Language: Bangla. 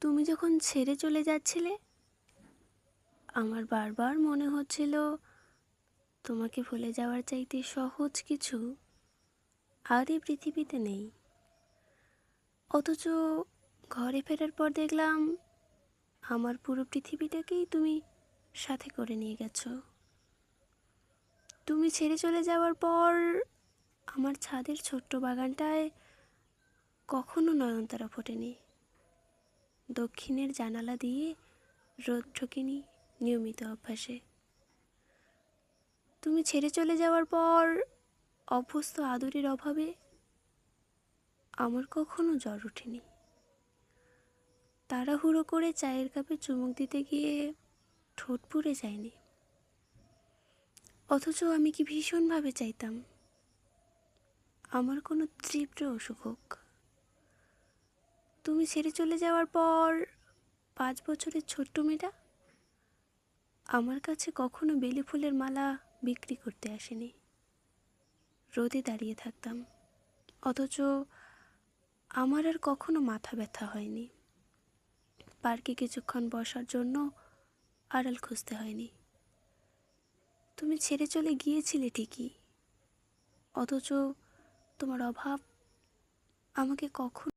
তুমি যখন ছেড়ে চলে যাচ্ছিলে, আমার বারবার মনে হচ্ছিল তোমাকে ভুলে যাওয়ার চাইতে সহজ কিছু আর এই পৃথিবীতে নেই। অথচ ঘরে ফেরার পর দেখলাম আমার পুরো পৃথিবীটাকেই তুমি সাথে করে নিয়ে গেছো। তুমি ছেড়ে চলে যাওয়ার পর আমার ছাদের ছোট্ট বাগানটায় কখনো নয়নতারা ফোটেনি। দক্ষিণের জানালা দিয়ে রোদ ঢোকেনি নিয়মিত অভ্যাসে। তুমি ছেড়ে চলে যাওয়ার পর অভ্যস্ত আদরের অভাবে আমার কখনো জ্বর ওঠেনি। তাড়াহুড়ো করে চায়ের কাপে চুমুক দিতে গিয়ে ঠোঁট পুড়ে যায়নি। অথচ আমি কি ভীষণভাবে চাইতাম আমার কোনো তীব্র অসুখ হোক। তুমি ছেড়ে চলে যাওয়ার পর 5 বছরের ছোট্ট মেয়েটা আমার কাছে কখনো বেলি ফুলের মালা বিক্রি করতে আসেনি। রোদে দাঁড়িয়ে থাকতাম, অথচ আমার আর কখনো মাথা ব্যথা হয়নি। পার্কে কিছুক্ষণ বসার জন্য আড়াল খুঁজতে হয়নি। তুমি ছেড়ে চলে গিয়েছিলে ঠিকই, অথচ তোমার অভাব আমাকে কখনো